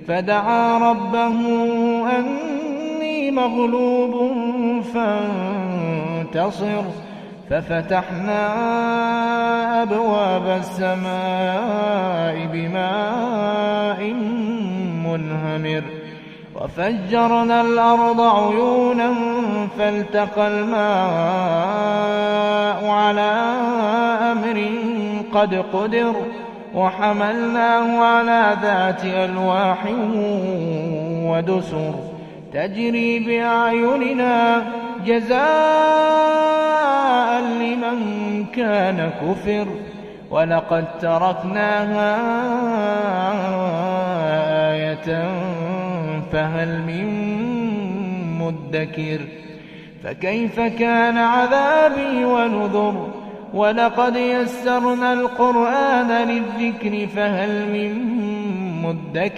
فدعا ربه أني مغلوب فانتصر ففتحنا أبواب السماء بماء منهمر وفجرنا الأرض عيونا فالتقى الماء على أمر قد قدر وحملناه على ذات ألواح ودسر تجري بأعيننا جزاء لمن كان كفر ولقد تركناها آية فهل من مدكر فكيف كان عذابي ونذر ولقد يسرنا القرآن للذكر فهل من مدكر